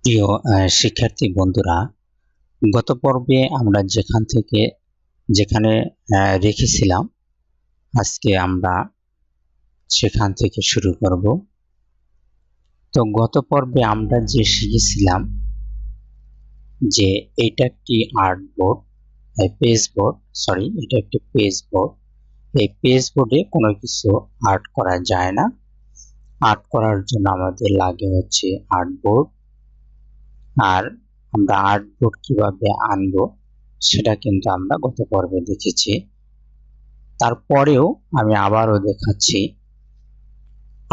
প্রিয় শিক্ষার্থী বন্ধুরা, গত পর্বে আমরা যেখানে রেখেছিলাম আজকে আমরা সেখান থেকে শুরু করব। তো গত পর্বে আমরা যে শিখেছিলাম যে এটা একটি আর্টবোর্ড, এটা একটি পেজ বোর্ড। এই পেজ বোর্ডে কোনো কিছু আর্ট করা যায় না। আর্ট করার জন্য আমাদের লাগে হচ্ছে আর্টবোর্ড। আর আমরা আর্টবোর্ড কিভাবে আনবো সেটা কিন্তু আমরা গত পর্বে দেখেছি। তারপরেও আমি আবারও দেখাচ্ছি।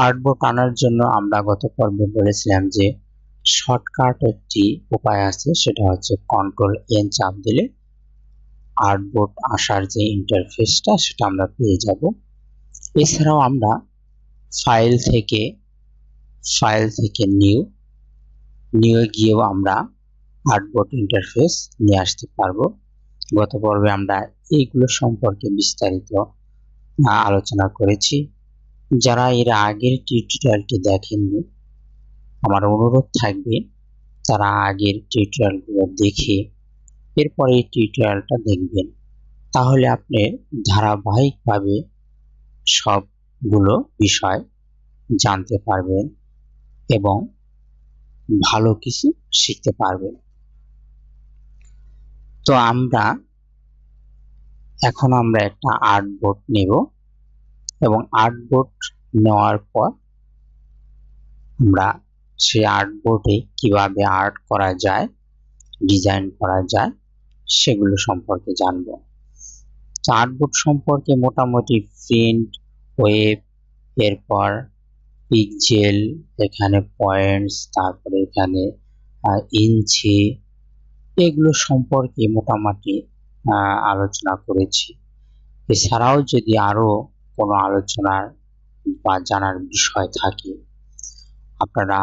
আর্টবোর্ড আনার জন্য আমরা গত পর্বে বলেছিলাম যে শর্টকাট একটি উপায় আছে, সেটা হচ্ছে Ctrl+N চাপ দিলে আর্টবোর্ড আসার যে ইন্টারফেসটা সেটা আমরা পেয়ে যাব। এছাড়াও আমরা ফাইল থেকে নিউ গিয়েও আমরা আর্টবোর্ড ইন্টারফেস নিয়ে আসতে পারবো। গত পর্বে আমরা এইগুলো সম্পর্কে বিস্তারিত আলোচনা করেছি। যারা এর আগের টিউটোরিয়ালটি দেখেননি, আমার অনুরোধ থাকবে তারা আগের টিউটোরিয়ালগুলো দেখে এরপরে এই টিউটোরিয়ালটা দেখবেন। তাহলে আপনি ধারাবাহিকভাবে সবগুলো বিষয় জানতে পারবেন এবং ভালো কিছু শিখতে পারবেন। তো এখন আমরা একটা আর্টবোর্ড নেব এবং আর্টবোর্ড নেওয়ার পর আমরা সেই আর্টবোর্ডে কিভাবে আর্ট করা যায়, ডিজাইন করা যায় সেগুলো সম্পর্কে জানব। আর্টবোর্ড সম্পর্কে মোটামুটি প্রিন্ট, ওয়েব, এরপর পিক্সেল, এখানে পয়েন্টস, তারপরে এখানে ইঞ্চি, এগুলো সম্পর্কে মোটামুটি আলোচনা করেছি। এছাড়াও যদি আরো কোনো আলোচনার বা জানার বিষয় থাকে আপনারা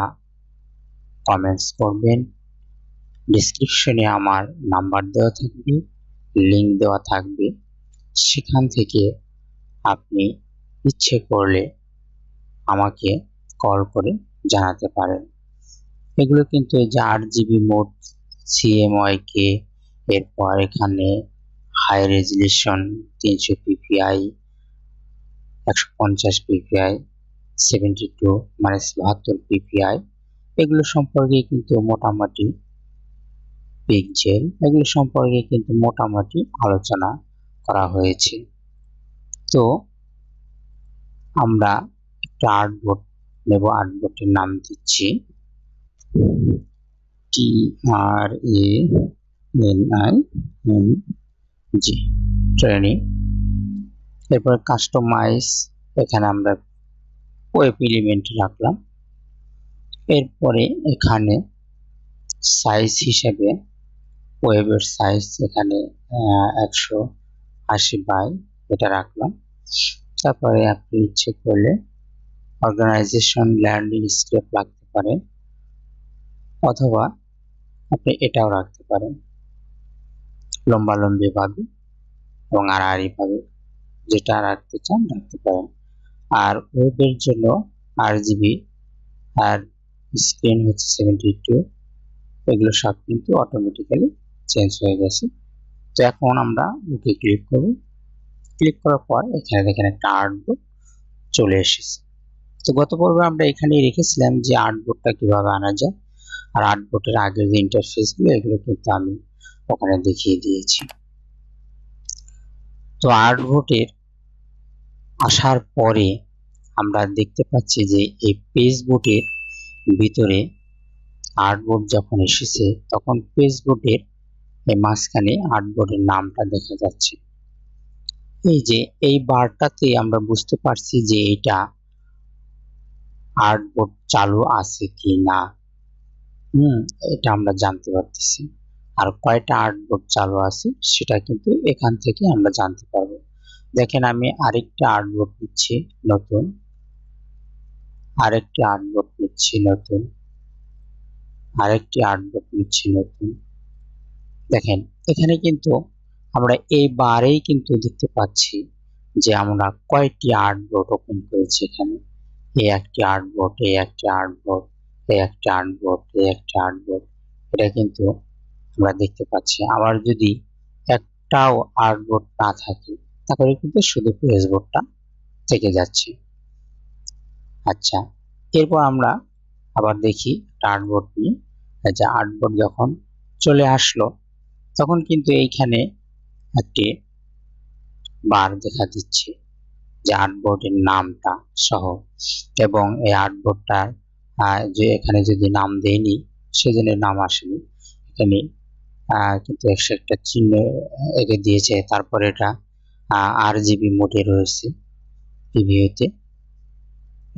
কমেন্টস করবেন। ডেসক্রিপশনে আমার নাম্বার দেওয়া থাকবে, লিংক দেওয়া থাকবে, সেখান থেকে আপনি ইচ্ছে করলে আমাকে কল করে জানাতে পারেন। এগুলো কিন্তু এই যে 8GB মোড CMYK, এরপর এখানে হাই রেজলিউশন 300 ppi, 150 ppi, 72 মানে 72 ppi, এগুলো সম্পর্কে কিন্তু মোটামুটি পিক্সেল, এগুলো সম্পর্কে কিন্তু মোটামুটি আলোচনা করা হয়েছে। তো আমরা একটা আর্টবোর্ড নেব। আর্টবোর্ডের নাম দিচ্ছি ট্রেনিং। এরপর কাস্টমাইজ, এখানে আমরা ওয়েব এলিমেন্ট রাখলাম। এরপরে এখানে সাইজ হিসেবে ওয়েবের সাইজ এখানে 180 বাই এটা রাখলাম। তারপরে আপনি ইচ্ছে করলে অর্গানাইজেশন ল্যান্ডস্কেপ রাখতে পারেন, অথবা আপনি এটাও রাখতে পারেন লম্বালম্বি ভাবে এবং আড়াআড়ি ভাবে, যেটা রাখতে চান রাখতে পারেন। আর ওয়েবের জন্য RGB আর স্ক্রিন হচ্ছে 72, এগুলো সব কিন্তু অটোমেটিক্যালি চেঞ্জ হয়ে গেছে। তো এখন আমরা ওকে ক্লিক করব। ক্লিক করার পর এখানে দেখেন একটা আর্টবোর্ড চলে এসেছে। তো গত পর্বে আমরা এখানেই রেখেছিলাম যে আর্টবোর্ডটা কিভাবে আনা যায়, আর আর্টবোর্ডের আগের যে ইন্টারফেসগুলো এগুলো কিন্তু আমি ওখানে দেখিয়ে দিয়েছি। তো আর্টবোর্ডের আসার পরে আমরা দেখতে পাচ্ছি যে এই পেজবোর্ডের ভিতরে আর্টবোর্ড যখন এসেছে তখন পেজবোর্ডের এই মাঝখানে আর্টবোর্ডের নামটা দেখা যাচ্ছে। এই যে এই বারটাতে আমরা বুঝতে পারছি যে এটা আর্টবোর্ড চালু আছে কি না, এটা আমরা জানতে পারতেছি। আর কয়টা আর্টবোর্ড চালু আছে সেটা কিন্তু এখান থেকে আমরা জানতে পারবো। দেখেন আমি আরেকটা আর্টবোর্ড নিচ্ছি নতুন, আরেকটি আর্টবোর্ড নিচ্ছি নতুন, আরেকটি আর্টবোর্ড নিচ্ছি নতুন। দেখেন এখানে কিন্তু আমরা এই বারেই কিন্তু দেখতে পাচ্ছি যে আমরা কয়টি আর্টবোর্ড ওপেন করেছি। এখানে এই একটি আর্টবোর্ড, এই একটি আর্টবোর্ড, এই একটা আর্টবোর্ড, এই একটা আর্টবোর্ড, এটা কিন্তু আমরা দেখতে পাচ্ছি। আবার যদি একটাও আর্টবোর্ড না থাকে তাহলে কিন্তু শুধু পেজবোর্ডটা থেকে যাচ্ছে। আচ্ছা, এরপর আমরা আবার দেখি আর্টবোর্ড নিয়ে। যে আর্টবোর্ড যখন চলে আসলো তখন কিন্তু এইখানে একটি বার দেখা দিচ্ছে যে আর্টবোর্ডের নামটা সহ, এবং এই আর্টবোর্ডটার যে এখানে যদি নাম দেয়নি সেজন্য নাম আসেনি, এখানে কিন্তু একটা চিহ্ন এঁকে দিয়েছে। তারপরে এটা RGB মোডে রয়েছে প্রিভিউতে।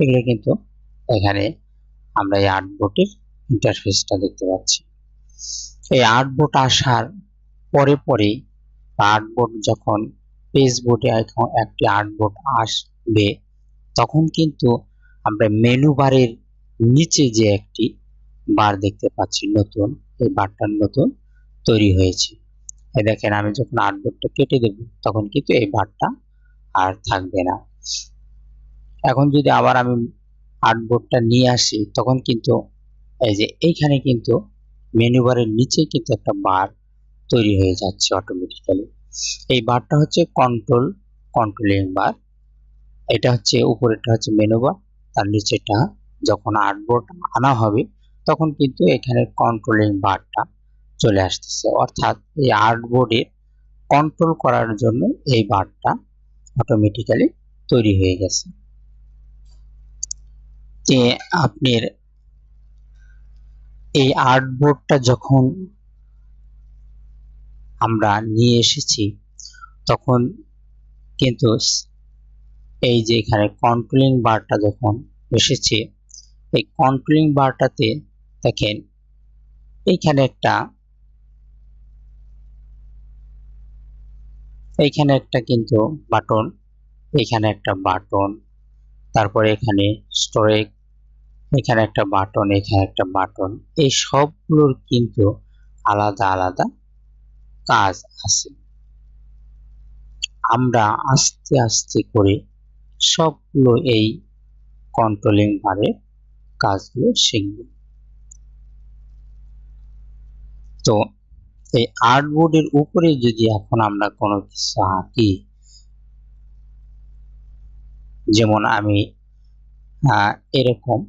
এগুলো কিন্তু এখানে আমরা এই আর্টবোর্ডের ইন্টারফেসটা দেখতে পাচ্ছি। এই আর্টবোর্ড আসার পরে পরে আর্টবোর্ড যখন পেজবোর্ডে একটি আর্টবোর্ড আসবে তখন কিন্তু আমরা মেনু বারের নিচে যে একটি বার দেখতে পাচ্ছি নতুন, এই বারটা নতুন তৈরি হয়েছে। এই দেখেন, আমি যখন আর্টবোর্ডটা কেটে দেব তখন কিন্তু এই বারটা আর থাকবে না। এখন যদি আবার আমি আর্টবোর্ডটা নিয়ে আসি তখন কিন্তু এই যে এইখানে কিন্তু মেনু বারের নিচে কিন্তু একটা বার তৈরি হয়ে যাচ্ছে অটোমেটিক্যালি। এই বারটা হচ্ছে কন্ট্রোলিং বার। এটা হচ্ছে উপরেরটা হচ্ছে মেনু বার, তার নিচেটা যখন আর্টবোর্ড আনা হবে তখন কিন্তু এখানে কন্ট্রোলিং বারটা চলে আসতেছে। অর্থাৎ এই আর্টবোর্ডে কন্ট্রোল করার জন্য এই বারটা অটোমেটিক্যালি তৈরি হয়ে গেছে। আপনার এই আর্টবোর্ডটা যখন আমরা নিয়ে এসেছি তখন কিন্তু এই যে এখানে কন্ট্রোলিং বারটা যখন এসেছে, এই কন্ট্রোলিং বারটাতে দেখেন এইখানে একটা কিন্তু বাটন, এখানে একটা বাটন, তারপরে এখানে স্টোরেজ, এখানে একটা বাটন, এখানে একটা বাটন, এই সবগুলোর কিন্তু আলাদা আলাদা কাজ আছে। আমরা আস্তে আস্তে করে সবগুলো এই কন্ট্রোলিং বারের কাজগুলো শিখব। তো এই আর্টবোর্ডের উপরে যদি এখন আমরা কোনো কিছু আঁকি, যেমন আমি এরকম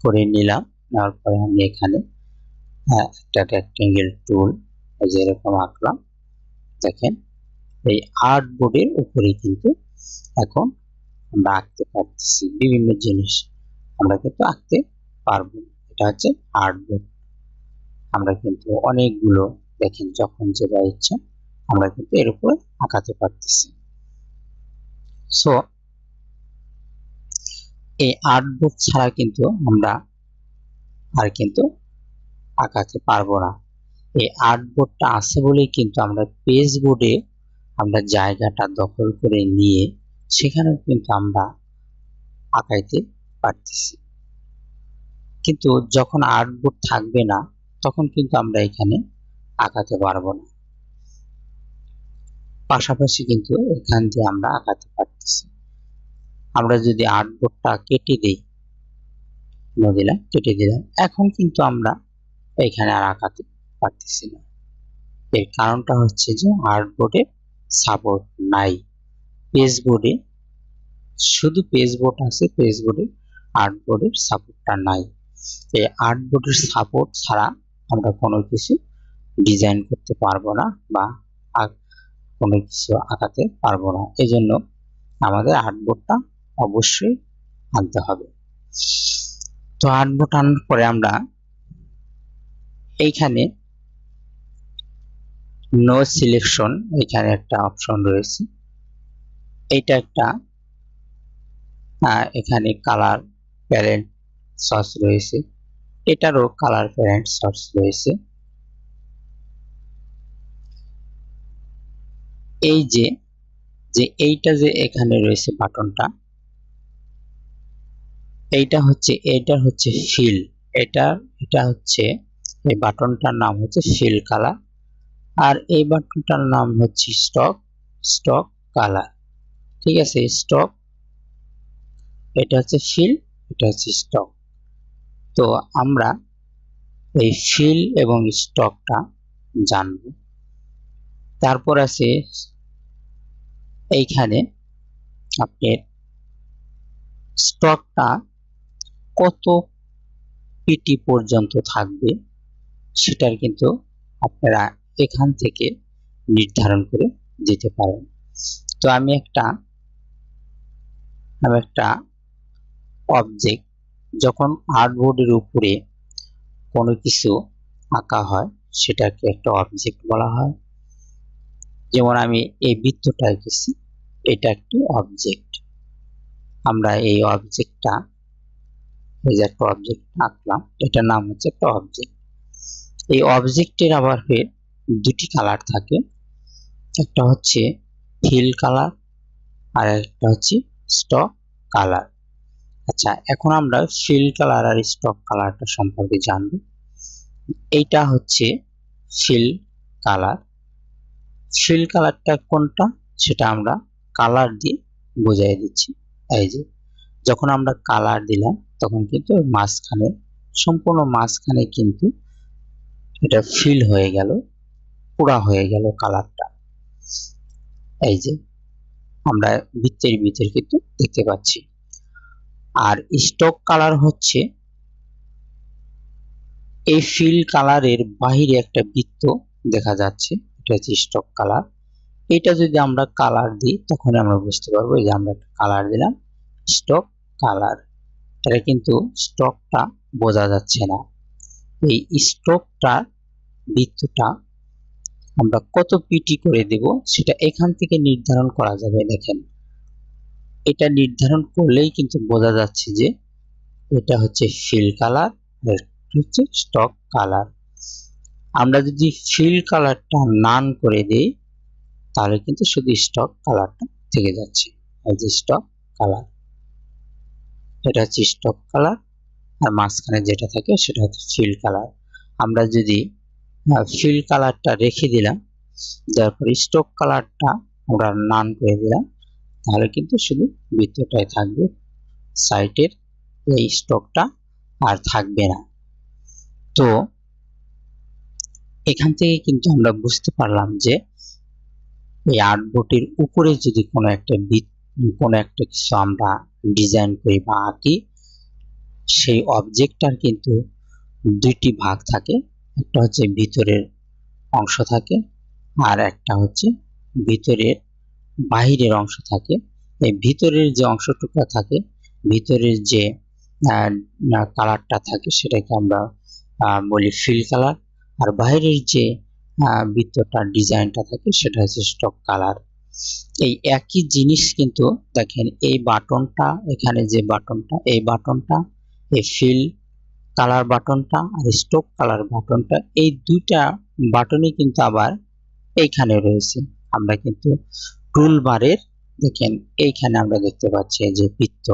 করে নিলাম, নেওয়ার পরে আমি এখানে একটা রেক্টেঙ্গেল টুল যেরকম আঁকলাম, দেখেন এই আর্টবোর্ডের উপরে কিন্তু এখন আমরা আঁকতে পারতেছি বিভিন্ন জিনিস, আমরা কিন্তু আঁকতে পারবো। এটা হচ্ছে আর্টবোর্ড। আমরা কিন্তু অনেকগুলো দেখেন যখন যেটা ইচ্ছা আমরা কিন্তু এর উপরে আঁকাতে পারতেছি। সো এই আর্টবোর্ড ছাড়া কিন্তু আমরা আর কিন্তু আঁকাতে পারবো না। এই আর্টবোর্ডটা আছে বলেই কিন্তু আমরা পেজবোর্ডে আমরা জায়গাটা দখল করে নিয়ে সেখানে কিন্তু আমরা আঁকাইতে পারতেছি। কিন্তু যখন আর্টবোর্ড থাকবে না তখন কিন্তু আমরা এখানে আঁকাতে পারবো না। পাশাপাশি কিন্তু এখান দিয়ে আমরা আঁকাতে পারতেছি। আমরা যদি আর্টবোর্ডটা কেটে দিই, কেটে দিলাম, এখন কিন্তু আমরা এখানে আর আঁকাতে পারতেছি না। এর কারণটা হচ্ছে যে আর্টবোর্ডে সাপোর্ট নাই। পেজবোর্ডে শুধু পেজবোর্ড আছে, পেজবোর্ডে আর্টবোর্ডের সাপোর্টটা নাই। এই আর্টবোর্ডের সাপোর্ট ছাড়া আমরা কোনো কিছু ডিজাইন করতে পারবো না বা কোনো কিছু আঁকাতে পারবো না। এই জন্য আমাদের আর্টবোর্ডটা অবশ্যই আনতে হবে। তো আর্টবোর্ড আনার পরে আমরা এইখানে নো সিলেকশন, এখানে একটা অপশন রয়েছে, এইটা একটা এখানে কালার প্যালেট সর্স রয়েছে, এটারও কালার প্যালেট সর্স রয়েছে। এই যে এইটা যে এখানে রয়েছে বাটনটা, এইটা হচ্ছে ফিল, এটা হচ্ছে এই বাটনটার নাম হচ্ছে ফিল কালার, আর এই বাটনটার নাম হচ্ছে স্টক কালার। ঠিক আছে, স্টক, এটা হচ্ছে ফিল, এটা হচ্ছে স্টক। তো আমরা এই ফিল এবং স্টকটা জানব। তারপর আছে এইখানে আপনার স্টকটা কত পিটি পর্যন্ত থাকবে সেটার কিন্তু আপনারা এখান থেকে নির্ধারণ করে দিতে পারেন। তো আমি একটা অবজেক্ট, যখন আর্টবোর্ডের উপরে কোনো কিছু আঁকা হয় সেটাকে একটা অবজেক্ট বলা হয়। যেমন আমি এই বৃত্তটা এঁকেছি, এটা একটি অবজেক্ট। আমরা এই অবজেক্টটা, এই যে একটা অবজেক্ট আঁকলাম, এটার নাম হচ্ছে একটা অবজেক্ট। এই অবজেক্টের আবার দুটি কালার থাকে, একটা হচ্ছে ফিল কালার আর একটা হচ্ছে স্টক কালার। আচ্ছা, এখন আমরা ফিল কালার আর স্টক কালারটা সম্পর্কে জানব। এইটা হচ্ছে ফিল কালার। ফিল কালারটা কোনটা সেটা আমরা কালার দিয়ে বোঝাই দিচ্ছি। এই যে যখন আমরা কালার দিলাম তখন কিন্তু মাঝখানে, সম্পূর্ণ মাঝখানে কিন্তু এটা ফিল হয়ে গেল, পুরা হয়ে গেল কালারটা। এই যে আমরা বৃত্তের ভিতর কিন্তু দেখতে পাচ্ছি। আর স্টক কালার হচ্ছে এই ফিল কালারের বাহিরে একটা বৃত্ত দেখা যাচ্ছে, এটা হচ্ছে স্টক কালার। এটা যদি আমরা কালার দিই তখন আমরা বুঝতে পারবো যে আমরা একটা কালার দিলাম, স্টক কালার। এটা কিন্তু স্টকটা বোঝা যাচ্ছে না। এই স্টকটা বৃত্তটা আমরা কত পিটি করে দেব সেটা এখান থেকে নির্ধারণ করা যাবে। দেখেন, এটা নির্ধারণ করলেই কিন্তু বোঝা যাচ্ছে যে এটা হচ্ছে ফিল কালার আর হচ্ছে স্টক কালার। আমরা যদি ফিল কালারটা নান করে দেই তাহলে কিন্তু শুধু স্টক কালারটা থেকে যাচ্ছে। এই যে স্টক কালার, এটা হচ্ছে স্টক কালার, আর মাঝখানে যেটা থাকে সেটা হচ্ছে ফিল কালার। আমরা যদি ফিল কালারটা রেখে দিলাম, তারপর স্টক কালারটা আমরা নান করে দিলাম, তাহলে কিন্তু শুধু বৃত্তটাই থাকবে, সাইটের এই স্টকটা আর থাকবে না। তো এখান থেকে কিন্তু আমরা বুঝতে পারলাম যে এই আর্টবোর্ডের উপরে যদি কোনো একটা কিছু আমরা ডিজাইন করি বা আঁকি, সেই অবজেক্টটার কিন্তু দুইটি ভাগ থাকে। একটা হচ্ছে ভিতরের অংশ থাকে, আর একটা হচ্ছে ভিতরের বাহিরের অংশ থাকে। এই ভিতরের যে অংশটুকু থাকে, ভিতরের যে কালারটা থাকে সেটাকে আমরা বলি ফিল কালার, আর বাইরের যে বৃত্তটা ডিজাইনটা থাকে সেটা হচ্ছে স্টক কালার। এই একই জিনিস কিন্তু দেখেন, এই বাটনটা, এখানে যে বাটনটা, এই বাটনটা, এই ফিল কালার বাটনটা আর স্টক কালার বাটনটা, এই দুইটা বাটনই কিন্তু আবার এইখানে রয়েছে। আমরা কিন্তু টুলবারের দেখেন এইখানে আমরা দেখতে পাচ্ছি যে বৃত্ত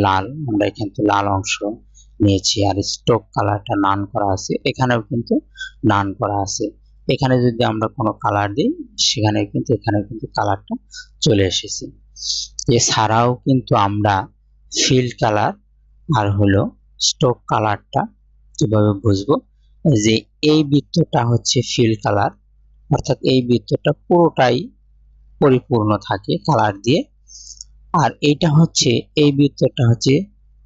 লাল, আমরা এখানে লাল অংশ নিয়েছি, আর স্টক কালারটা নান করা আছে, এখানেও কিন্তু নান করা আছে। এখানে যদি আমরা কোনো কালার দিই সেখানে কিন্তু এখানে কিন্তু কালারটা চলে এসেছে। এছাড়াও কিন্তু আমরা ফিল কালার আর হলো স্টক কালারটা কিভাবে বুঝবো, যে এই বৃত্তটা হচ্ছে ফিল কালার, অর্থাৎ এই বৃত্তটা পুরোটাই পরিপূর্ণ থাকে কালার দিয়ে, আর এইটা হচ্ছে, এই বৃত্তটা হচ্ছে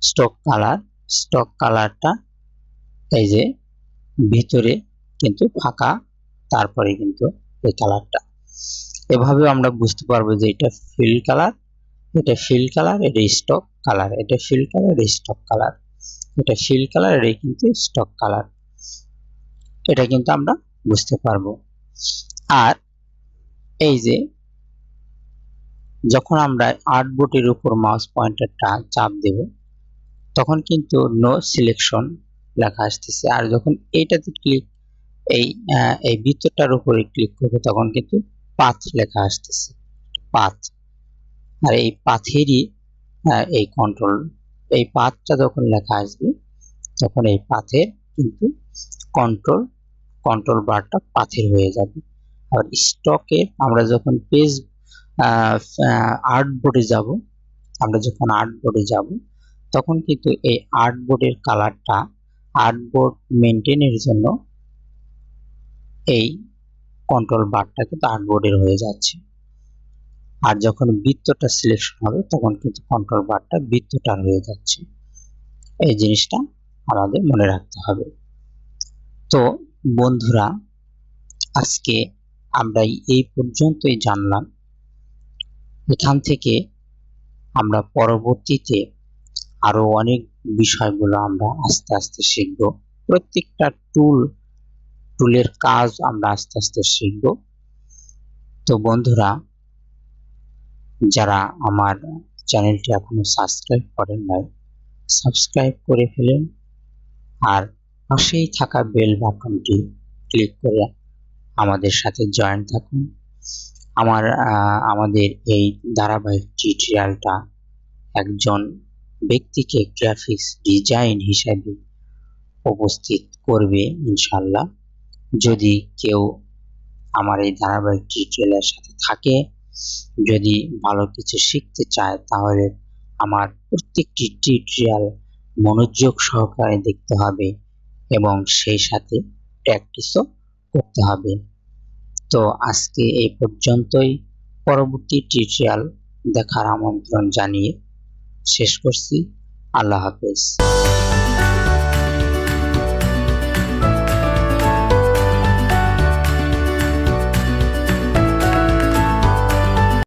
স্টক কালার। স্টক কালারটা এই যে ভিতরে কিন্তু ফাঁকা, তারপরে কিন্তু এই কালারটা। এভাবে আমরা বুঝতে পারবো যে এটা ফিল কালার, এটা ফিল কালার, এটা স্টক কালার, এটা ফিল কালার, এটা স্টক কালার, এটা ফিল কালার, এটা কিন্তু স্টক কালার। এটা কিন্তু আমরা বুঝতে পারবো। আর এই যে যখন আমরা আর্টবোর্ডের উপর মাউস পয়েন্টারটা চাপ দেব তখন কিন্তু নো সিলেকশন লেখা আসতেছে, আর যখন এইটাতে ক্লিক, এই বৃত্তটার উপরে ক্লিক করবে তখন কিন্তু পাথ লেখা আসতেছে, পাথ। আর এই পাথেরই এই কন্ট্রোল, এই পাথটা যখন লেখা আসবে তখন এই পাথের কিন্তু কন্ট্রোল বারটা পাথের হয়ে যাবে। আর স্টকে আমরা যখন পেজ আর্টবোর্ডে যাব, আমরা যখন আর্টবোর্ডে যাব তখন কিন্তু এই আর্টবোর্ডের কালারটা আর্টবোর্ড মেনটেনের জন্য এই কন্ট্রোল বারটা কিন্তু আর্টবোর্ডের হয়ে যাচ্ছে, আর যখন বৃত্তটা সিলেকশন হবে তখন কিন্তু কন্ট্রোল বারটা বৃত্তটার হয়ে যাচ্ছে। এই জিনিসটা আমাদের মনে রাখতে হবে। তো বন্ধুরা, আজকে আমরা এই পর্যন্তই জানলাম। এখান থেকে আমরা পরবর্তীতে আরো অনেক বিষয়গুলো আমরা আস্তে আস্তে শিখব। প্রত্যেকটা টুলের কাজ আমরা আস্তে আস্তে শিখব। তো বন্ধুরা, যারা আমার চ্যানেলটি এখনো সাবস্ক্রাইব করেন নাই, সাবস্ক্রাইব করে ফেলেন, আর পাশেই থাকা বেল বাটনটি ক্লিক করে আমাদের সাথে জয়েন থাকুন। আমাদের এই ধারাবাহিক টিউটোরিয়ালটা একজন ব্যক্তিকে গ্রাফিক্স ডিজাইন হিসেবে উপস্থিত করবে ইনশাল্লাহ। যদি কেউ আমার এই ধারাবাহিক টিউটোরিয়ালের সাথে থাকে, যদি ভালো কিছু শিখতে চায়, তাহলে আমার প্রত্যেকটি টিউটোরিয়াল মনোযোগ সহকারে দেখতে হবে এবং সেই সাথে প্র্যাকটিসও করতে হবে। তো আজকে এই পর্যন্তই। পরবর্তী টিউটোরিয়াল দেখার আমন্ত্রণ জানিয়ে শেষ করছি। আল্লাহ হাফেজ।